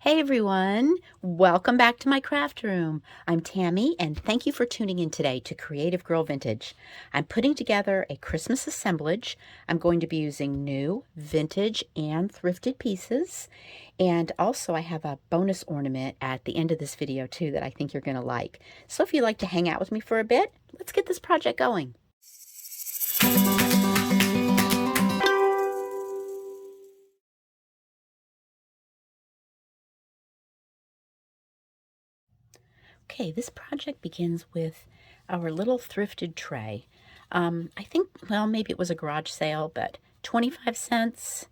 Hey everyone, welcome back to my craft room. I'm Tammy and thank you for tuning in today to Creative Girl Vintage. I'm putting together a Christmas assemblage. I'm going to be using new, vintage, and thrifted pieces. And also I have a bonus ornament at the end of this video too that I think you're going to like. So if you'd like to hang out with me for a bit, let's get this project going. Okay, this project begins with our little thrifted tray. I think, well, maybe it was a garage sale, but 25 cents.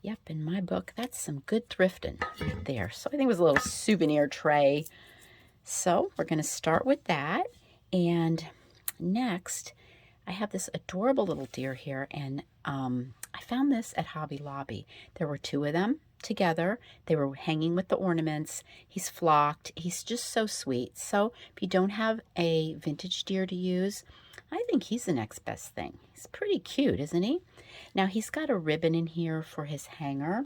Yep, in my book, that's some good thrifting right there. So I think it was a little souvenir tray. So we're going to start with that. And next, I have this adorable little deer here, and I found this at Hobby Lobby. There were two of them together. They were hanging with the ornaments. He's flocked. He's just so sweet. So if you don't have a vintage deer to use, I think he's the next best thing. He's pretty cute, isn't he? Now he's got a ribbon in here for his hanger,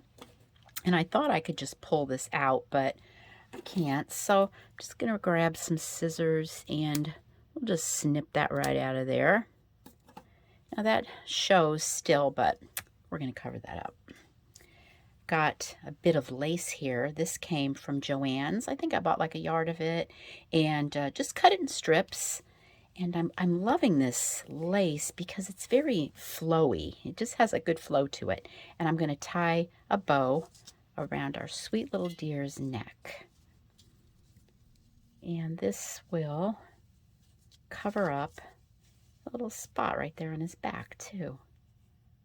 and I thought I could just pull this out, but I can't. So I'm just going to grab some scissors and we'll just snip that right out of there. Now that shows still, but we're going to cover that up. Got a bit of lace here. This came from Joann's. I think I bought like a yard of it, and just cut it in strips. And I'm loving this lace because it's very flowy. It just has a good flow to it. And I'm going to tie a bow around our sweet little deer's neck. And this will cover up a little spot right there on his back too.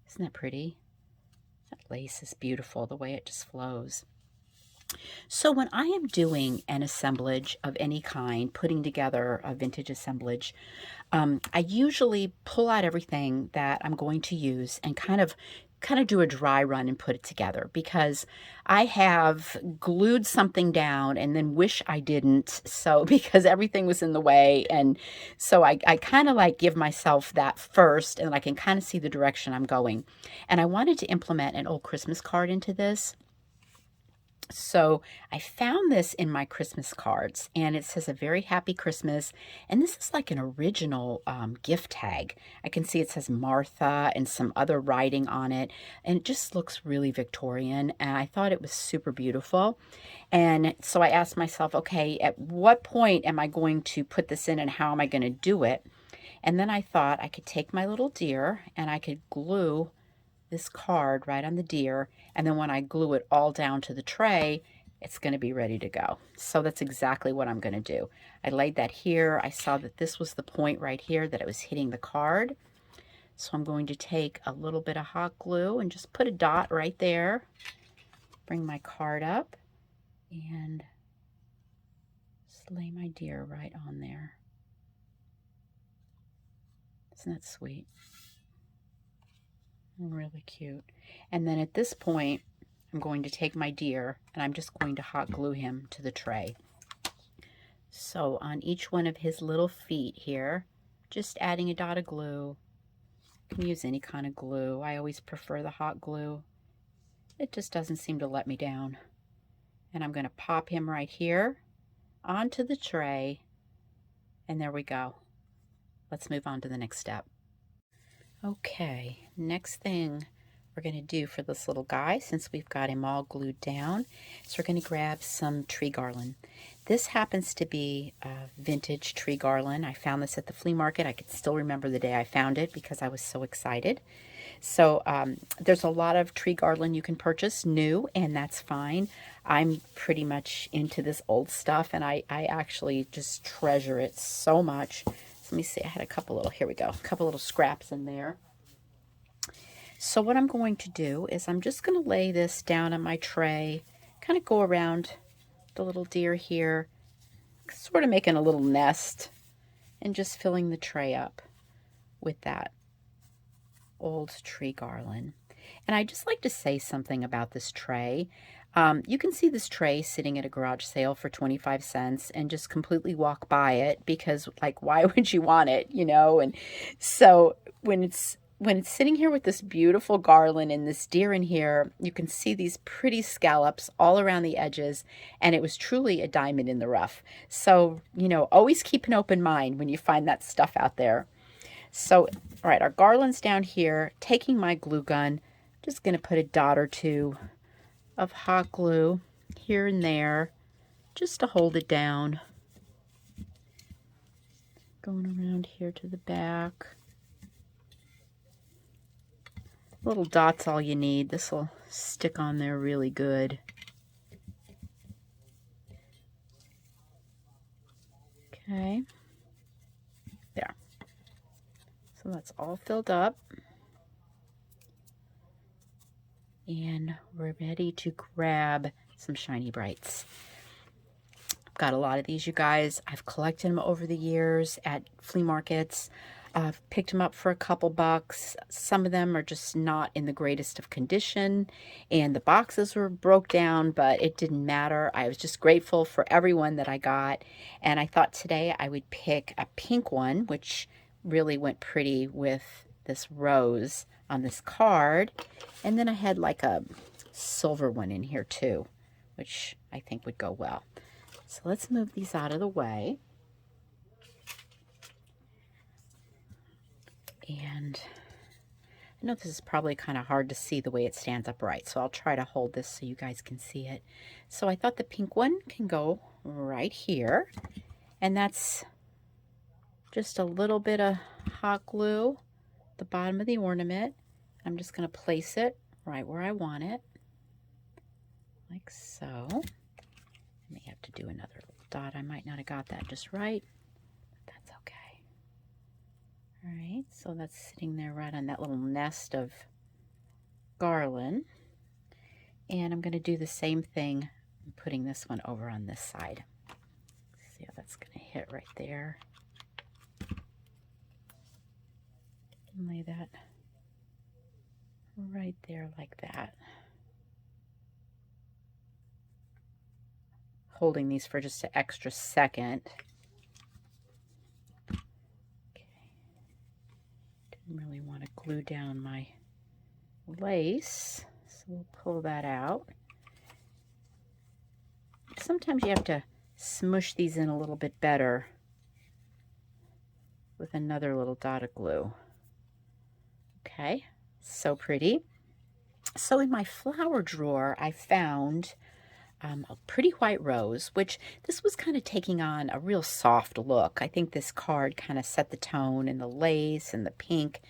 Isn't that pretty? That lace is beautiful, the way it just flows. So when I am doing an assemblage of any kind, putting together a vintage assemblage, I usually pull out everything that I'm going to use and kind of do a dry run and put it together, because I have glued something down and then wish I didn't, so because everything was in the way. And so I kind of like give myself that first, and I can kind of see the direction I'm going. And I wanted to implement an old Christmas card into this. So I found this in my Christmas cards, and it says a very happy Christmas, and this is like an original gift tag. I can see it says Martha and some other writing on it, and it just looks really Victorian, and I thought it was super beautiful. And so I asked myself, okay, at what point am I going to put this in, and how am I going to do it? And then I thought I could take my little deer and I could glue this card right on the deer, and then when I glue it all down to the tray, it's going to be ready to go. So that's exactly what I'm going to do. I laid that here. I saw that this was the point right here that it was hitting the card. So I'm going to take a little bit of hot glue and just put a dot right there. Bring my card up and just lay my deer right on there. Isn't that sweet? Really cute. And then at this point, I'm going to take my deer and I'm just going to hot glue him to the tray. So on each one of his little feet here, just adding a dot of glue. You can use any kind of glue. I always prefer the hot glue. It just doesn't seem to let me down. And I'm going to pop him right here onto the tray. And there we go. Let's move on to the next step. Okay, next thing we're going to do for this little guy, since we've got him all glued down, is we're going to grab some tree garland. This happens to be a vintage tree garland. I found this at the flea market. I can still remember the day I found it because I was so excited. So there's a lot of tree garland you can purchase new, and that's fine. I'm pretty much into this old stuff, and I actually just treasure it so much. Let me see, I had a couple little, here we go, a couple little scraps in there. So what I'm going to do is I'm just going to lay this down on my tray, kind of go around the little deer here, sort of making a little nest, and just filling the tray up with that old tree garland. And I just like to say something about this tray. You can see this tray sitting at a garage sale for 25 cents and just completely walk by it because, like, why would you want it, you know? And so when it's when it's sitting here with this beautiful garland and this deer in here, you can see these pretty scallops all around the edges, and it was truly a diamond in the rough. So, you know, always keep an open mind when you find that stuff out there. So, all right, our garland's down here. Taking my glue gun, just going to put a dot or two of hot glue here and there, just to hold it down. Going around here to the back. Little dots all you need. This will stick on there really good. Okay. There. So that's all filled up. And we're ready to grab some shiny brights. I've got a lot of these, you guys. I've collected them over the years at flea markets. I've picked them up for a couple bucks. Some of them are just not in the greatest of condition, and the boxes were broke down, but it didn't matter. I was just grateful for everyone that I got, and I thought today I would pick a pink one, which really went pretty with this rose on this card. And then I had like a silver one in here too, which I think would go well. So let's move these out of the way. And I know this is probably kind of hard to see the way it stands upright, so I'll try to hold this so you guys can see it. So I thought the pink one can go right here, and that's just a little bit of hot glue at the bottom of the ornament. I'm just going to place it right where I want it, like so. I may have to do another little dot. I might not have got that just right, but that's okay. All right, so that's sitting there right on that little nest of garland. And I'm going to do the same thing, putting this one over on this side. See how that's going to hit right there. And lay that right there like that. Holding these for just an extra second. Really want to glue down my lace, so we'll pull that out. Sometimes you have to smush these in a little bit better with another little dot of glue. Okay, so pretty. So in my flower drawer, I found a pretty white rose, which this was kind of taking on a real soft look. I think this card kind of set the tone in the lace and the pink,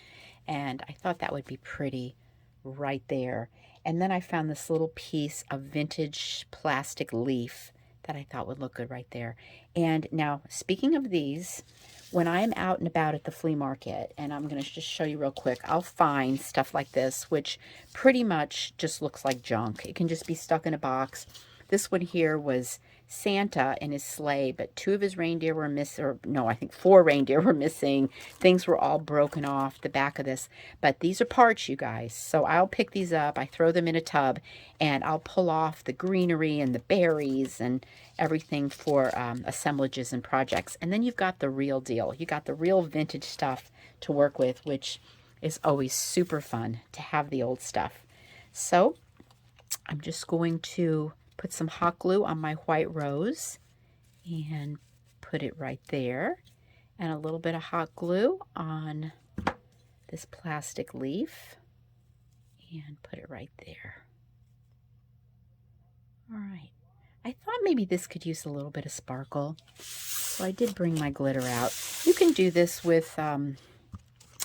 and I thought that would be pretty right there. And then I found this little piece of vintage plastic leaf that I thought would look good right there. And now, speaking of these, when I'm out and about at the flea market, and I'm going to just show you real quick, I'll find stuff like this, which pretty much just looks like junk. It can just be stuck in a box. This one here was Santa in his sleigh, but 2 of his reindeer were missing, or no, I think 4 reindeer were missing. Things were all broken off the back of this, but these are parts, you guys. So I'll pick these up, I throw them in a tub, and I'll pull off the greenery and the berries and everything for assemblages and projects. And then you've got the real deal. You got the real vintage stuff to work with, which is always super fun to have the old stuff. So I'm just going to put some hot glue on my white rose and put it right there, and a little bit of hot glue on this plastic leaf and put it right there. All right, I thought maybe this could use a little bit of sparkle, so I did bring my glitter out. You can do this with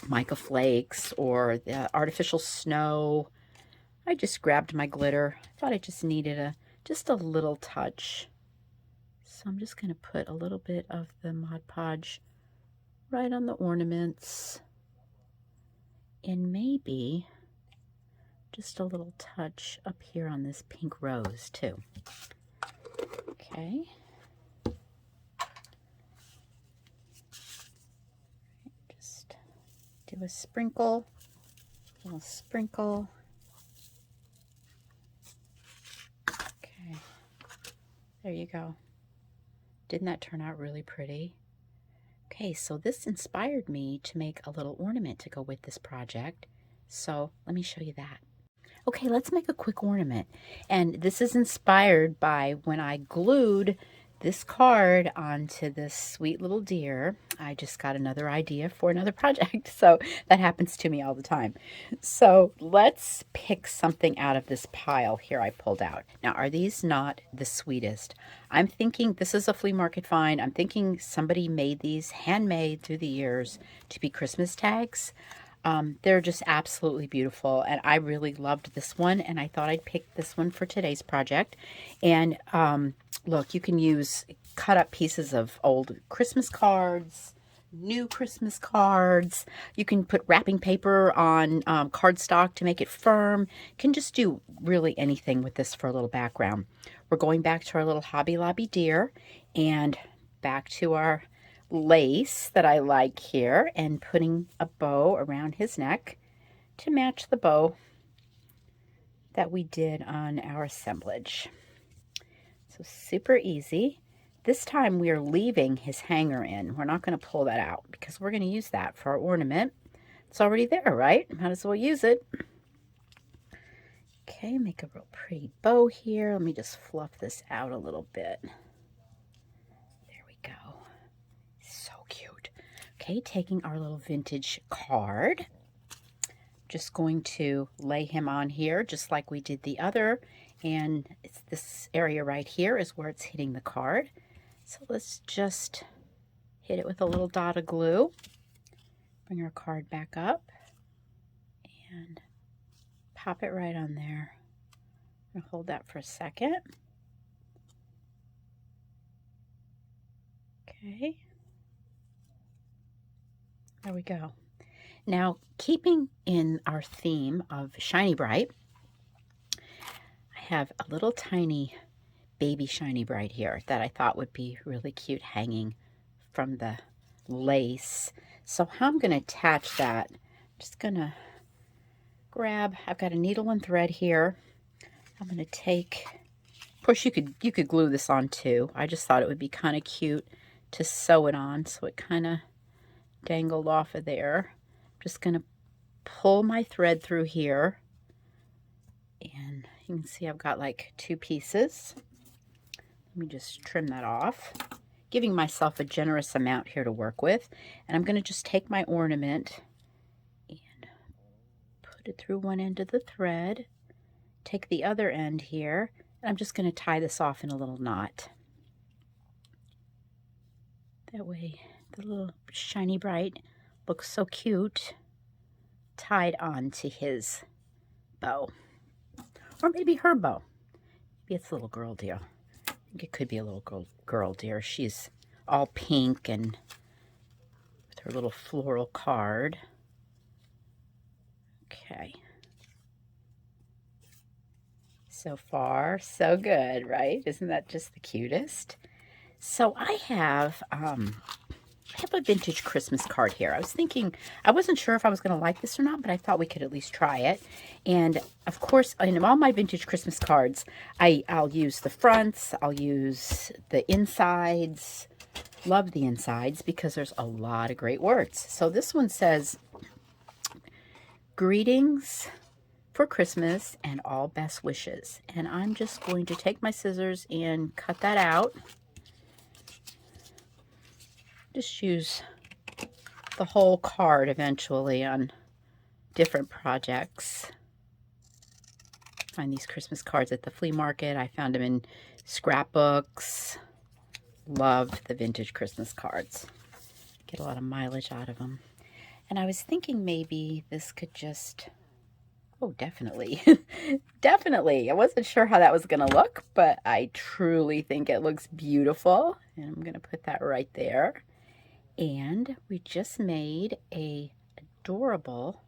mica flakes or the artificial snow. I just grabbed my glitter. I thought I just needed just a little touch. So I'm just going to put a little bit of the Mod Podge right on the ornaments, and maybe just a little touch up here on this pink rose too. Okay. Just do a sprinkle, a little sprinkle. Okay, there you go. Didn't that turn out really pretty? Okay, so this inspired me to make a little ornament to go with this project. So let me show you that. Okay, let's make a quick ornament. And this is inspired by when I glued this card onto this sweet little deer. I just got another idea for another project. So that happens to me all the time. So let's pick something out of this pile here I pulled out. Now, are these not the sweetest? I'm thinking this is a flea market find. I'm thinking somebody made these handmade through the years to be Christmas tags. They're just absolutely beautiful, and I really loved this one, and I thought I'd pick this one for today's project. And look, you can use cut up pieces of old Christmas cards, new Christmas cards. You can put wrapping paper on cardstock to make it firm. You can just do really anything with this for a little background. We're going back to our little Hobby Lobby deer and back to our lace that I like here and putting a bow around his neck to match the bow that we did on our assemblage. So super easy. This time we are leaving his hanger in. We're not going to pull that out because we're going to use that for our ornament. It's already there, right? Might as well use it. Okay, make a real pretty bow here. Let me just fluff this out a little bit. There we go. So cute. Okay, taking our little vintage card. Just going to lay him on here just like we did the other. And it's this area right here is where it's hitting the card. So let's just hit it with a little dot of glue. Bring our card back up and pop it right on there. I'm gonna hold that for a second. Okay. There we go. Now, keeping in our theme of Shiny Bright, I have a little tiny baby Shiny Bright here that I thought would be really cute hanging from the lace. So how I'm going to attach that, I'm just going to grab, I've got a needle and thread here. I'm going to take, of course you could glue this on too. I just thought it would be kind of cute to sew it on so it kind of dangled off of there. I'm just going to pull my thread through here, and you can see I've got like 2 pieces. Let me just trim that off, giving myself a generous amount here to work with. And I'm going to just take my ornament and put it through one end of the thread, take the other end here, and I'm just going to tie this off in a little knot. That way the little Shiny Bright looks so cute tied on to his bow. Or maybe her bow. Maybe it's a little girl deer. I think it could be a little girl deer. She's all pink and with her little floral card. Okay. So far, so good, right? Isn't that just the cutest? So I have a vintage Christmas card here. I was thinking, I wasn't sure if I was going to like this or not, but I thought we could at least try it. And of course, in all my vintage Christmas cards, I'll use the fronts, I'll use the insides. Love the insides because there's a lot of great words. So this one says, greetings for Christmas and all best wishes. And I'm just going to take my scissors and cut that out. Just use the whole card eventually on different projects. Find these Christmas cards at the flea market. I found them in scrapbooks. Loved the vintage Christmas cards. Get a lot of mileage out of them. And I was thinking maybe this could just, oh, definitely. Definitely. I wasn't sure how that was going to look, but I truly think it looks beautiful. And I'm going to put that right there. And we just made a adorable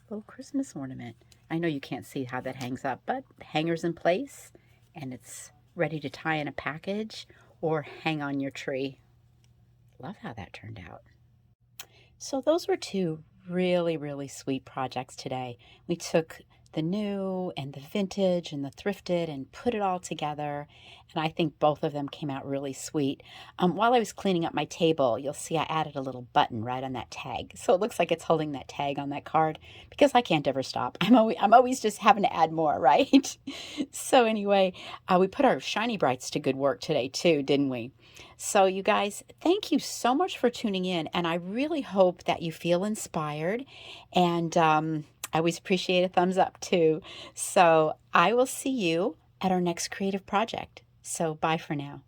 little Christmas ornament. I know you can't see how that hangs up, but the hanger's in place and it's ready to tie in a package or hang on your tree. Love how that turned out. So those were 2 really, really sweet projects today. We took the new and the vintage and the thrifted and put it all together. And I think both of them came out really sweet. While I was cleaning up my table, you'll see I added a little button right on that tag. So it looks like it's holding that tag on that card because I can't ever stop. I'm always just having to add more, right? So anyway, we put our shiny brights to good work today too, didn't we? So you guys, thank you so much for tuning in. And I really hope that you feel inspired. And I always appreciate a thumbs up too. So I will see you at our next creative project. So bye for now.